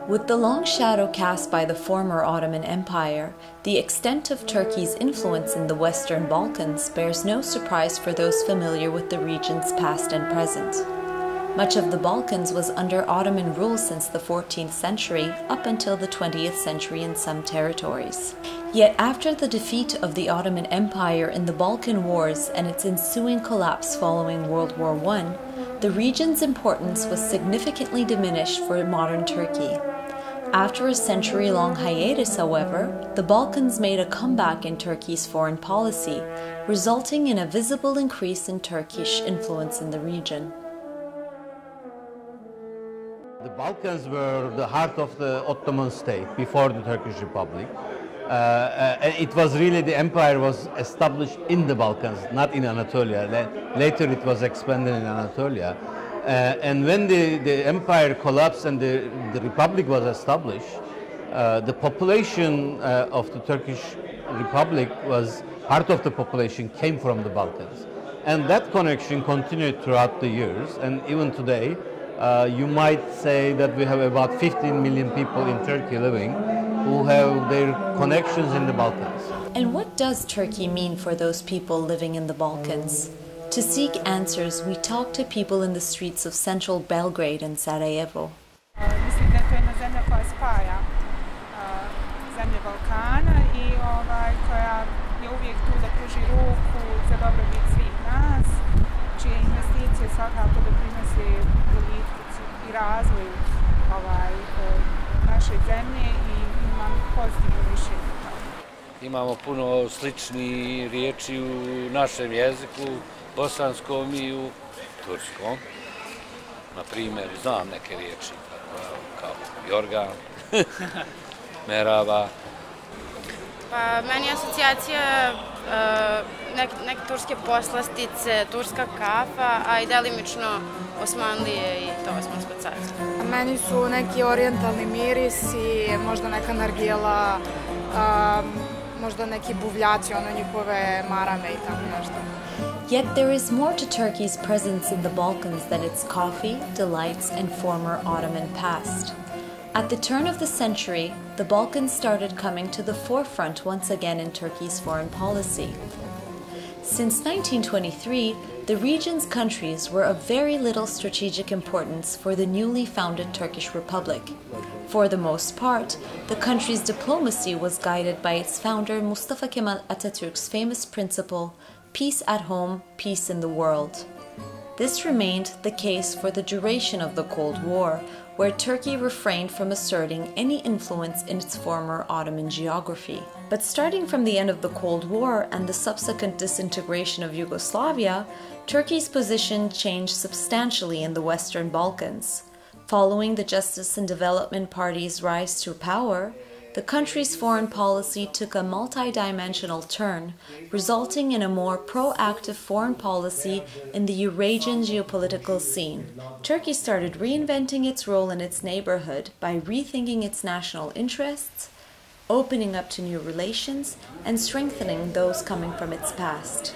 With the long shadow cast by the former Ottoman Empire, the extent of Turkey's influence in the Western Balkans bears no surprise for those familiar with the region's past and present. Much of the Balkans was under Ottoman rule since the 14th century up until the 20th century in some territories. Yet after the defeat of the Ottoman Empire in the Balkan Wars and its ensuing collapse following World War I, the region's importance was significantly diminished for modern Turkey. After a century-long hiatus, however, the Balkans made a comeback in Turkey's foreign policy, resulting in a visible increase in Turkish influence in the region. The Balkans were the heart of the Ottoman state before the Turkish Republic. It was really, the empire was established in the Balkans, not in Anatolia. Later it was expanded in Anatolia. And when the empire collapsed and the republic was established, the population of the Turkish Republic was, part of the population came from the Balkans. And that connection continued throughout the years, and even today, you might say that we have about 15 million people in Turkey living who have their connections in the Balkans. And what does Turkey mean for those people living in the Balkans? To seek answers, we talk to people in the streets of central Belgrade and Sarajevo. Mislim da je to jedna zemlja koja spaja zemlje Balkana i koja je uvijek tu da pruži ruku za dobrobit svih nas, čije investicije svakako doprinose boljitku i razvoju naše zemlje i imam pozitivno mišljenje. Imamo puno sličnih riječi u našem jeziku, bosanskom i u turskom. Na primjer, znam neke riječi kao jorgan, merhaba. Pa meni je asocijacija neke turske poslastice, turska kafa, a i delimično Osmanlije i to Osmansko carstvo. Meni su neki orijentalni mirisi, možda neka nargila, možda neki buvljaci, njihove marame i tako nešto. Yet there is more to Turkey's presence in the Balkans than its coffee, delights, and former Ottoman past. At the turn of the century, the Balkans started coming to the forefront once again in Turkey's foreign policy. Since 1923, the region's countries were of very little strategic importance for the newly founded Turkish Republic. For the most part, the country's diplomacy was guided by its founder Mustafa Kemal Atatürk's famous principle, peace at home, peace in the world. This remained the case for the duration of the Cold War, where Turkey refrained from asserting any influence in its former Ottoman geography. But starting from the end of the Cold War and the subsequent disintegration of Yugoslavia, Turkey's position changed substantially in the Western Balkans. Following the Justice and Development Party's rise to power, the country's foreign policy took a multi-dimensional turn, resulting in a more proactive foreign policy in the Eurasian geopolitical scene. Turkey started reinventing its role in its neighborhood by rethinking its national interests, opening up to new relations, and strengthening those coming from its past.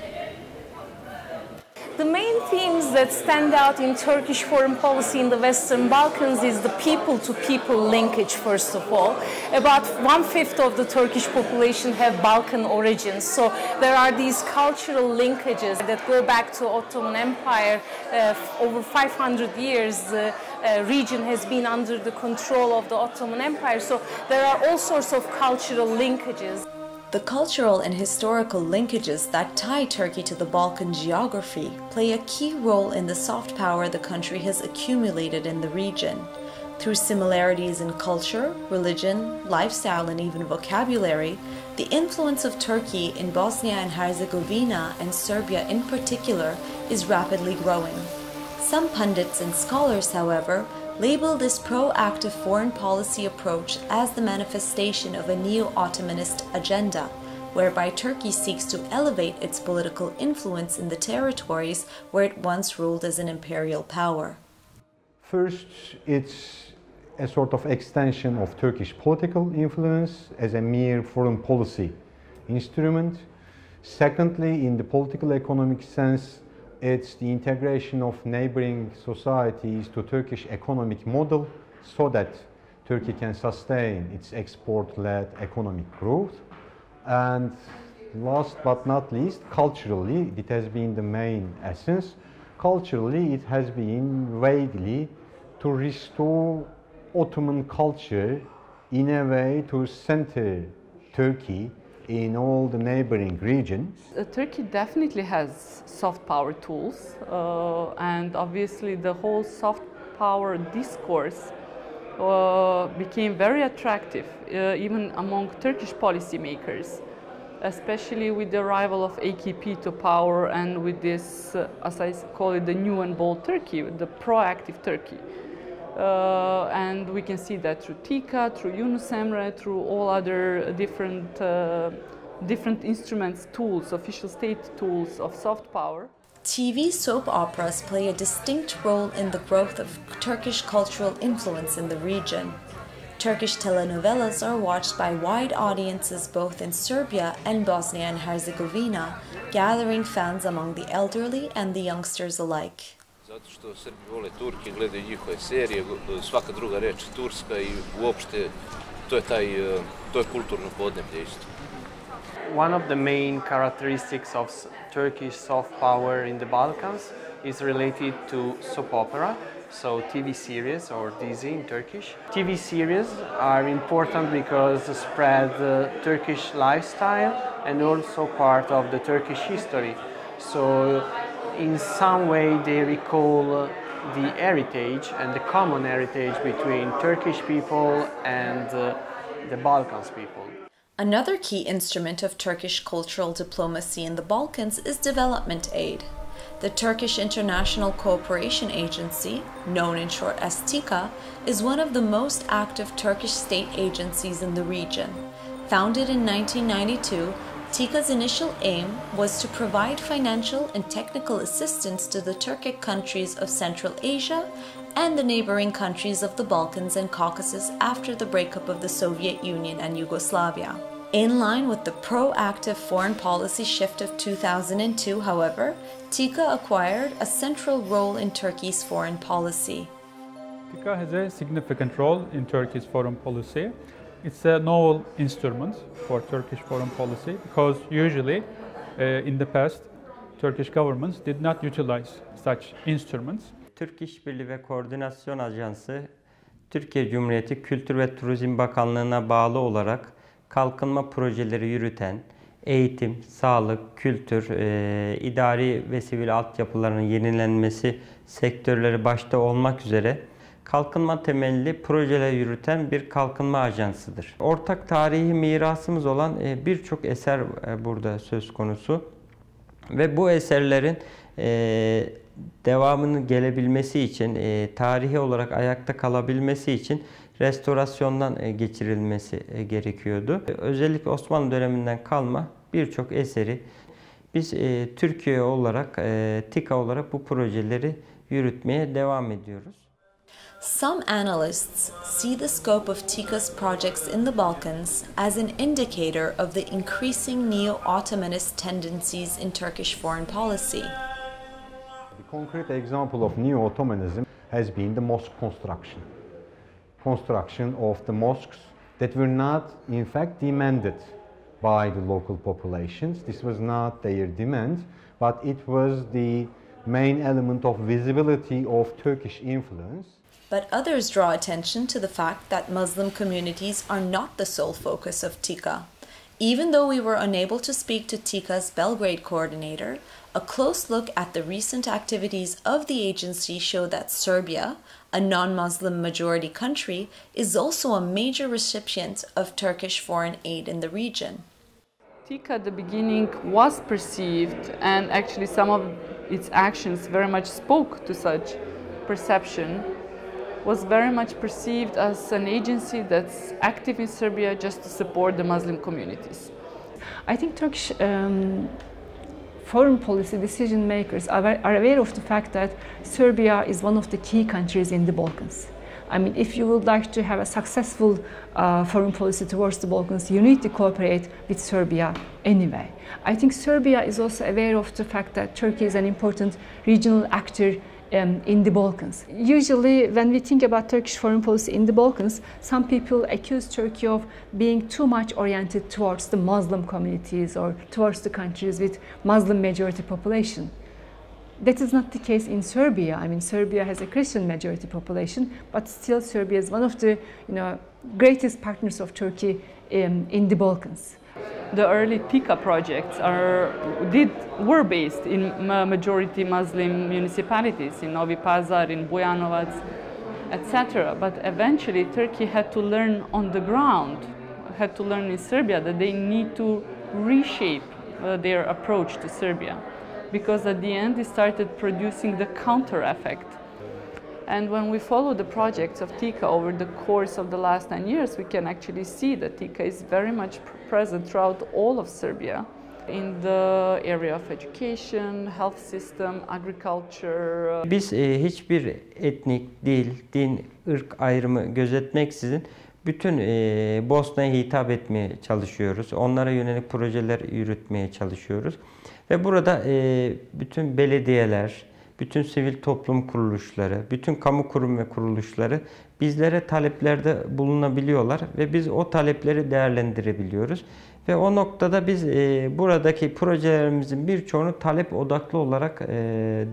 The main themes that stand out in Turkish foreign policy in the Western Balkans is the people-to-people linkage, first of all. About 1/5 of the Turkish population have Balkan origins, so there are these cultural linkages that go back to Ottoman Empire. Over 500 years, the region has been under the control of the Ottoman Empire, so there are all sorts of cultural linkages. The cultural and historical linkages that tie Turkey to the Balkan geography play a key role in the soft power the country has accumulated in the region. Through similarities in culture, religion, lifestyle, and even vocabulary, the influence of Turkey in Bosnia and Herzegovina and Serbia in particular is rapidly growing. Some pundits and scholars, however, label this proactive foreign policy approach as the manifestation of a neo-Ottomanist agenda, whereby Turkey seeks to elevate its political influence in the territories where it once ruled as an imperial power. First, it's a sort of extension of Turkish political influence as a mere foreign policy instrument. Secondly, in the political economic sense, it's the integration of neighboring societies to Turkish economic model so that Turkey can sustain its export-led economic growth. And last but not least, culturally, it has been the main essence. Culturally, it has been vaguely to restore Ottoman culture in a way to center Turkey in all the neighboring regions. Turkey definitely has soft power tools, and obviously the whole soft power discourse became very attractive even among Turkish policymakers, especially with the arrival of AKP to power and with this, as I call it, the new and bold Turkey, the proactive Turkey. And we can see that through TİKA, through Yunus Emre, through all other different instruments, tools, official state tools of soft power. TV soap operas play a distinct role in the growth of Turkish cultural influence in the region. Turkish telenovelas are watched by wide audiences both in Serbia and Bosnia and Herzegovina, gathering fans among the elderly and the youngsters alike. Zato što Srbi vole Turke, gledaju njihove serije, svaka druga reč turska i uopšte to je kulturno podneblje isto. One of the main characteristics of Turkish soft power in the Balkans is related to soap opera, so TV series or dizi in Turkish. TV series are important because they spread the Turkish lifestyle and also part of the Turkish history. So in some way they recall the heritage and the common heritage between Turkish people and the Balkans people. Another key instrument of Turkish cultural diplomacy in the Balkans is development aid. The Turkish International Cooperation Agency, known in short as TİKA, is one of the most active Turkish state agencies in the region. Founded in 1992, TİKA's initial aim was to provide financial and technical assistance to the Turkic countries of Central Asia and the neighboring countries of the Balkans and Caucasus after the breakup of the Soviet Union and Yugoslavia. In line with the proactive foreign policy shift of 2002, however, TİKA acquired a central role in Turkey's foreign policy. TİKA has a significant role in Turkey's foreign policy. It's a novel instrument for Turkish foreign policy because usually in the past Turkish governments did not utilize such instruments. Türk İşbirliği ve Koordinasyon Ajansı, Türkiye Cumhuriyeti Kültür ve Turizm Bakanlığı'na bağlı olarak kalkınma projeleri yürüten, eğitim, sağlık, kültür, idari ve sivil altyapılarının yenilenmesi sektörleri başta olmak üzere kalkınma temelli projeler yürüten bir kalkınma ajansıdır. Ortak tarihi mirasımız olan birçok eser burada söz konusu ve bu eserlerin devamının gelebilmesi için, tarihi olarak ayakta kalabilmesi için restorasyondan geçirilmesi gerekiyordu. Özellikle Osmanlı döneminden kalma birçok eseri biz Türkiye olarak, TİKA olarak bu projeleri yürütmeye devam ediyoruz. Some analysts see the scope of TİKA's projects in the Balkans as an indicator of the increasing neo-Ottomanist tendencies in Turkish foreign policy. The concrete example of neo-Ottomanism has been the mosque construction of the mosques that were not in fact demanded by the local populations. This was not their demand, but it was the main element of visibility of Turkish influence. But others draw attention to the fact that Muslim communities are not the sole focus of TİKA. Even though we were unable to speak to TİKA's Belgrade coordinator, a close look at the recent activities of the agency show that Serbia, a non-Muslim majority country, is also a major recipient of Turkish foreign aid in the region. TİKA at the beginning was perceived, and actually some of its actions very much spoke to such perception, was very much perceived as an agency that's active in Serbia just to support the Muslim communities. I think Turkish foreign policy decision makers are aware of the fact that Serbia is one of the key countries in the Balkans. I mean, if you would like to have a successful foreign policy towards the Balkans, you need to cooperate with Serbia anyway. I think Serbia is also aware of the fact that Turkey is an important regional actor in the Balkans. Usually, when we think about Turkish foreign policy in the Balkans, some people accuse Turkey of being too much oriented towards the Muslim communities or towards the countries with Muslim majority population. That is not the case in Serbia. I mean, Serbia has a Christian majority population, but still Serbia is one of the greatest partners of Turkey in the Balkans. The early TIKA projects were based in majority Muslim municipalities, in Novi Pazar, in Bujanovac, etc. But eventually Turkey had to learn on the ground, had to learn in Serbia that they need to reshape their approach to Serbia, because at the end they started producing the counter effect. And when we follow the projects of TIKA over the course of the last 9 years, we can actually see that TIKA is very much present throughout all of Serbia in the area of education, health system, agriculture. Biz hiçbir etnik, dil, din, ırk ayrımı gözetmeksizin bütün Bosna'ya hitap etmeye çalışıyoruz. Onlara yönelik projeler yürütmeye çalışıyoruz. Ve burada bütün belediyeler, bütün sivil toplum kuruluşları, bütün kamu kurum ve kuruluşları bizlere taleplerde bulunabiliyorlar ve biz o talepleri değerlendirebiliyoruz. Ve o noktada biz buradaki projelerimizin birçoğunu talep odaklı olarak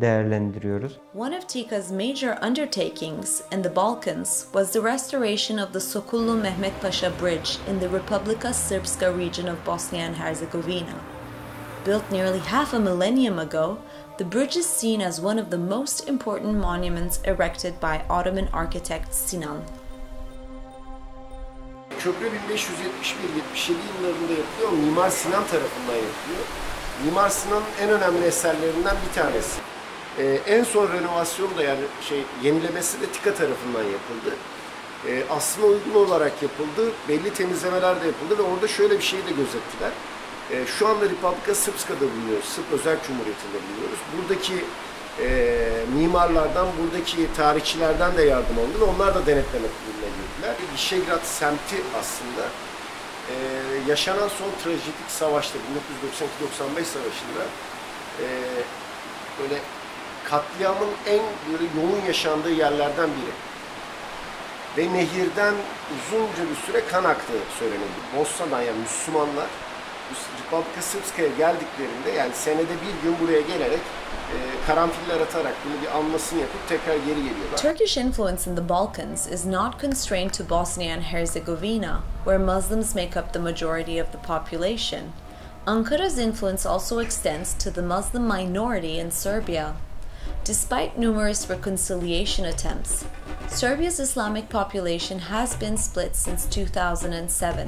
değerlendiriyoruz. One of TIKA's major undertakings in the Balkans was the restoration of the Sokullu Mehmet Pasha Bridge in the Republika Srpska region of Bosnia and Herzegovina. Built nearly half a millennium ago, the bridge is seen as one of the most important monuments erected by Ottoman architect Sinan. Köprü 1571-77 yıllarında yapılıyor, Mimar Sinan tarafından yapılıyor. Mimar Sinan'ın en önemli eserlerinden bir tanesi. En son renovasyonu da yenilemesi de TİKA tarafından yapıldı. Aslına uygun olarak yapıldı, belli temizlemeler de yapıldı ve orada şöyle bir şeyi de gözettiler. Şu anda Republika Srpska'da bulunuyoruz, Sırp Özel Cumhuriyeti'nde bulunuyoruz. Buradaki mimarlardan, buradaki tarihçilerden de yardım alındı ve onlar da denetleme kuruluna girdiler. Visegrad semti aslında yaşanan son trajedik savaşta, 1992-95 savaşında böyle katliamın en böyle yoğun yaşandığı yerlerden biri. Ve nehirden uzunca bir süre kan aktığı söylenildi. Bosna'dan, yani Müslümanlar Republika Srpska'ya geldiklerinde, yani senede bir gün buraya gelerek karanfiller atarak bunu bir anmasını yapıp tekrar geri geliyorlar. Turkish influence in the Balkans is not constrained to Bosnia and Herzegovina, where Muslims make up the majority of the population. Ankara's influence also extends to the Muslim minority in Serbia. Despite numerous reconciliation attempts, Serbia's Islamic population has been split since 2007.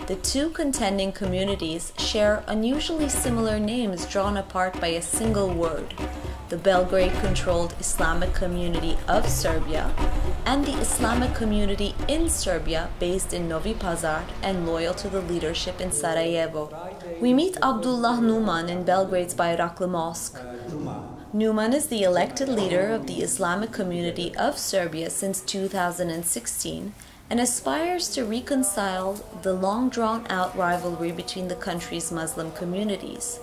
The two contending communities share unusually similar names drawn apart by a single word: the Belgrade-controlled Islamic community of Serbia and the Islamic community in Serbia based in Novi Pazar and loyal to the leadership in Sarajevo. We meet Abdullah Numan in Belgrade's Bayraklı Mosque. Numan is the elected leader of the Islamic community of Serbia since 2016 and aspires to reconcile the long-drawn-out rivalry between the country's Muslim communities.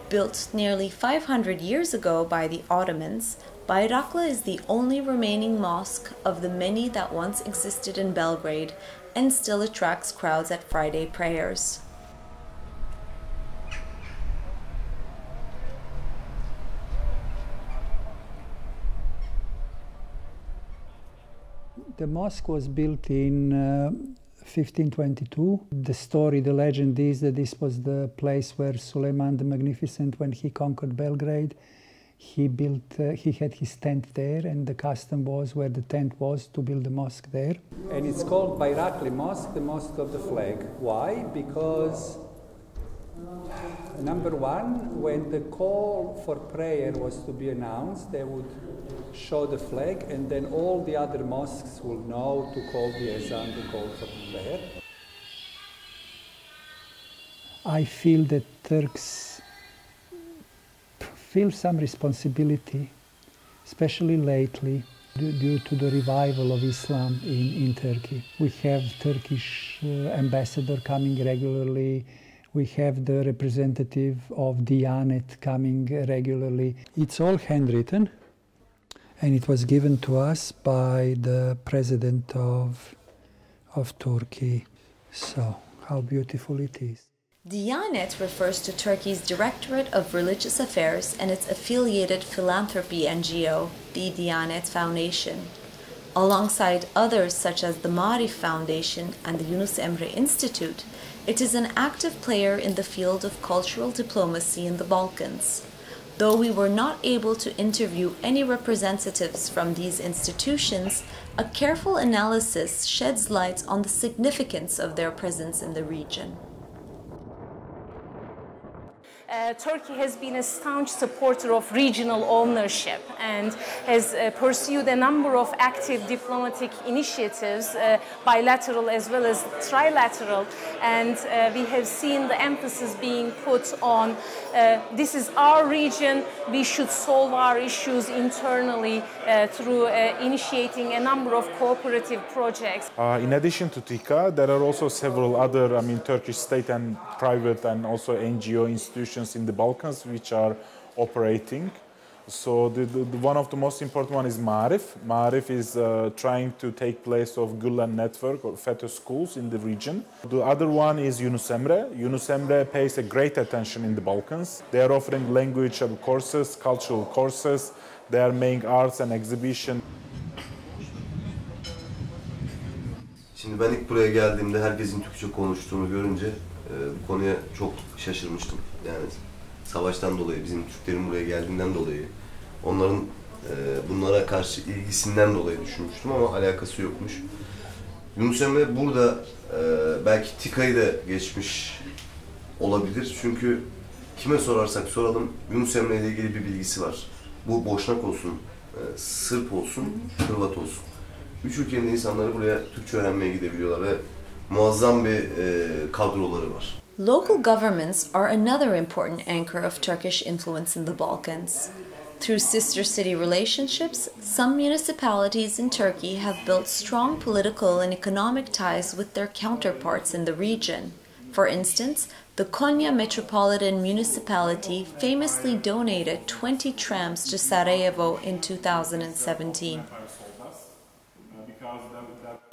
Built nearly 500 years ago by the Ottomans, Bayraklı is the only remaining mosque of the many that once existed in Belgrade and still attracts crowds at Friday prayers. The mosque was built in 1522. The story, the legend is that this was the place where Suleiman the Magnificent, when he conquered Belgrade, he had his tent there, and the custom was, where the tent was, to build the mosque there. And it's called Bayraklı Mosque, the mosque of the flag. Why? Because number one, when the call for prayer was to be announced, they would show the flag, and then all the other mosques will know to call the azan, to call for prayer. I feel that Turks feel some responsibility, especially lately, due to the revival of Islam in Turkey. We have Turkish ambassador coming regularly. We have the representative of Diyanet coming regularly. It's all handwritten. and it was given to us by the president of Turkey. So, how beautiful it is. Diyanet refers to Turkey's Directorate of Religious Affairs and its affiliated philanthropy NGO, the Diyanet Foundation. Alongside others such as the Marif Foundation and the Yunus Emre Institute, it is an active player in the field of cultural diplomacy in the Balkans. Though we were not able to interview any representatives from these institutions, a careful analysis sheds light on the significance of their presence in the region. Turkey has been a staunch supporter of regional ownership and has pursued a number of active diplomatic initiatives, bilateral as well as trilateral, and we have seen the emphasis being put on this is our region, we should solve our issues internally through initiating a number of cooperative projects. In addition to TİKA, there are also several other, Turkish state and private and also NGO institutions in the Balkans which are operating. So one of the most important one is Marif. Marif is trying to take place of Gülen network or FETÖ schools in the region. The other one is Yunus Emre. Yunus Emre pays a great attention in the Balkans. They are offering language courses, cultural courses. They are making arts and exhibition. Şimdi ben ilk buraya geldiğimde herkesin Türkçe konuştuğunu görünce bu konuya çok şaşırmıştım. Yani savaştan dolayı, bizim Türklerin buraya geldiğinden dolayı, onların bunlara karşı ilgisinden dolayı düşünmüştüm ama alakası yokmuş. Yunus Emre burada belki TİKA'yı da geçmiş olabilir. Çünkü kime sorarsak soralım Yunus Emre ile ilgili bir bilgisi var. Bu Boşnak olsun, Sırp olsun, Hırvat olsun. Üç ülkenin insanları buraya Türkçe öğrenmeye gidebiliyorlar ve muazzam bir kadroları var. Local governments are another important anchor of Turkish influence in the Balkans. Through sister city relationships, some municipalities in Turkey have built strong political and economic ties with their counterparts in the region. For instance, the Konya Metropolitan Municipality famously donated 20 trams to Sarajevo in 2017.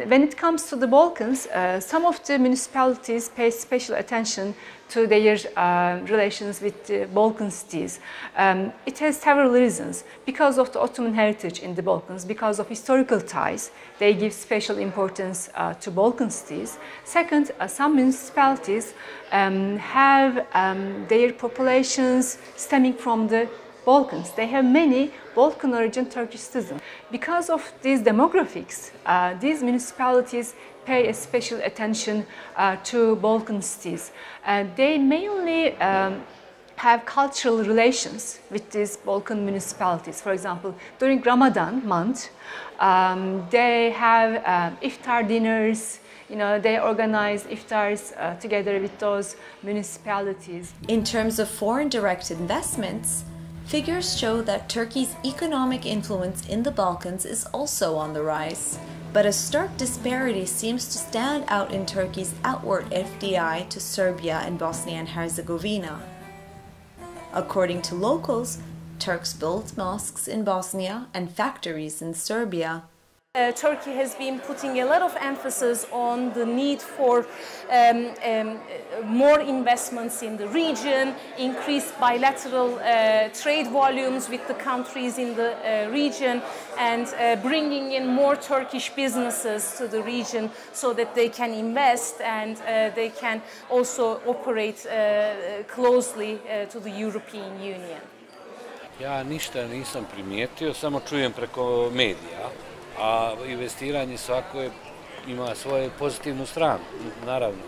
When it comes to the Balkans, some of the municipalities pay special attention to their relations with the Balkan cities. It has several reasons. Because of the Ottoman heritage in the Balkans, because of historical ties, they give special importance to Balkan cities. Second, some municipalities have their populations stemming from the Balkans. They have many Balkan origin Turkish citizens. Because of these demographics, these municipalities pay a special attention to Balkan cities. They mainly have cultural relations with these Balkan municipalities. For example, during Ramadan month, they have iftar dinners. They organize iftars together with those municipalities. In terms of foreign direct investments, figures show that Turkey's economic influence in the Balkans is also on the rise, but a stark disparity seems to stand out in Turkey's outward FDI to Serbia and Bosnia and Herzegovina. According to locals, Turks build mosques in Bosnia and factories in Serbia. Turkey has been putting a lot of emphasis on the need for more investments in the region, increased bilateral trade volumes with the countries in the region, and bringing in more Turkish businesses to the region so that they can invest and they can also operate closely to the European Union. Ja ništa nisam primijetio, samo čujem preko medija. A investiranje svako ima svoju pozitivnu stranu, naravno.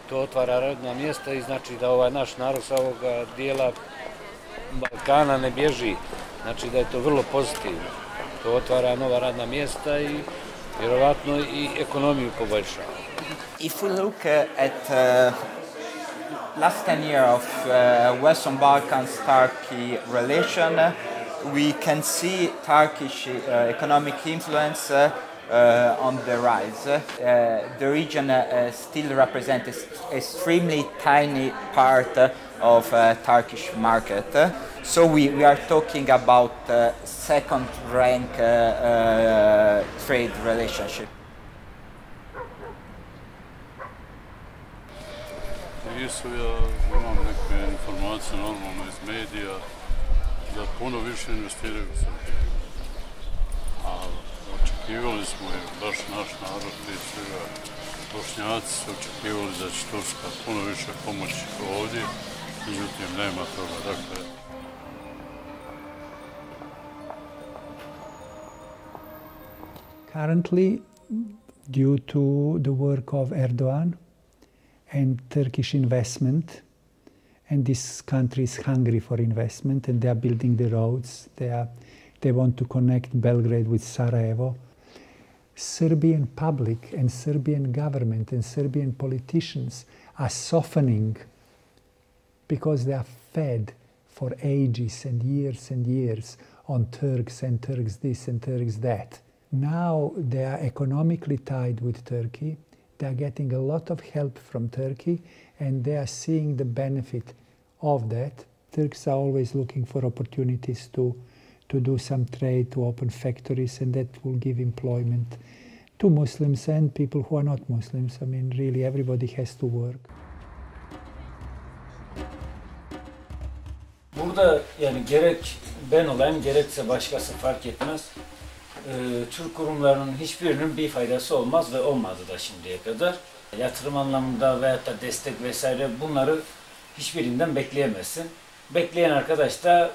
To otvara radna mjesta i znači da ovaj naš narod sa ovoga dijela Balkana ne bježi. Znači da je to vrlo pozitivno. To otvara nova radna mjesta i vjerovatno i ekonomiju poboljšava. If we look at last 10 years of Western Balkans-Turkey relation, we can see Turkish economic influence on the rise. The region still represents an extremely tiny part of Turkish market. So we are talking about second rank trade relationship. Isto ja imam neke informacije normalno iz medija da puno više investiraju u Srbiju. A očekivali smo i baš naš narod, prije svega Bošnjaci su očekivali da će Turska puno više pomoći ovdje, međutim nema toga. Dakle, currently, due to the work of Erdogan and Turkish investment, and this country is hungry for investment, and they are building the roads. They want to connect Belgrade with Sarajevo. Serbian public and Serbian government and Serbian politicians are softening because they are fed for ages and years on Turks and Turks this and Turks that. Now they are economically tied with Turkey. They are getting a lot of help from Turkey, and they are seeing the benefit of that. Turks are always looking for opportunities to do some trade, to open factories, and that will give employment to Muslims and people who are not Muslims. I mean, really, everybody has to work. Burada yani gerek ben olayım gerekse başkası fark etmez. Türk kurumlarının hiçbirinin bir faydası olmaz ve olmadı da şimdiye kadar. Yatırım anlamında veyahut da destek vesaire bunları hiçbirinden bekleyemezsin. Bekleyen arkadaş da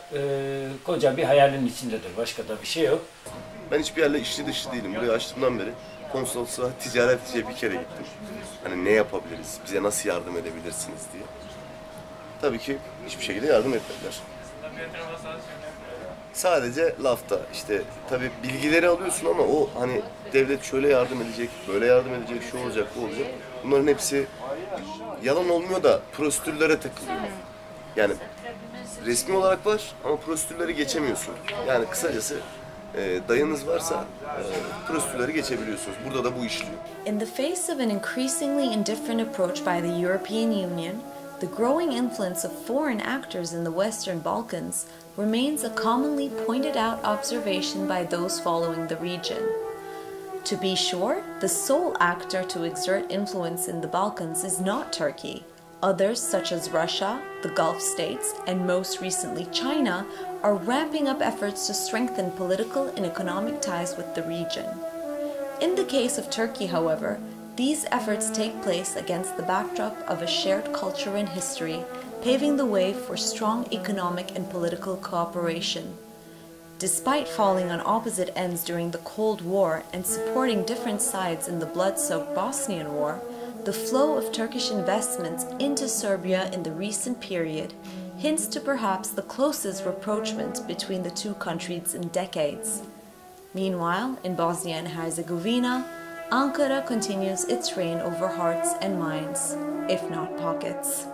koca bir hayalin içindedir. Başka da bir şey yok. Ben hiçbir yerle içli dışlı değilim. Burayı açtığımdan beri konsolosluğa ticaretçiye bir kere gittim. Hani ne yapabiliriz, bize nasıl yardım edebilirsiniz diye. Tabii ki hiçbir şekilde yardım etmediler. Sadece lafta işte tabii bilgileri alıyorsun ama o hani devlet şöyle yardım edecek, böyle yardım edecek, şu olacak, bu olacak. Bunların hepsi yalan olmuyor da prosedürlere takılıyor. Yani resmi olarak var ama prosedürleri geçemiyorsun. Yani kısacası dayınız varsa prosedürleri geçebiliyorsunuz. Burada da bu işliyor. In the face of an increasingly indifferent approach by the European Union, the growing influence of foreign actors in the Western Balkans remains a commonly pointed out observation by those following the region. To be sure, the sole actor to exert influence in the Balkans is not Turkey. Others, such as Russia, the Gulf states, and most recently China, are ramping up efforts to strengthen political and economic ties with the region. In the case of Turkey, however, these efforts take place against the backdrop of a shared culture and history, paving the way for strong economic and political cooperation. Despite falling on opposite ends during the Cold War and supporting different sides in the blood-soaked Bosnian War, the flow of Turkish investments into Serbia in the recent period hints to perhaps the closest rapprochement between the two countries in decades. Meanwhile, in Bosnia and Herzegovina, Ankara continues its reign over hearts and minds, if not pockets.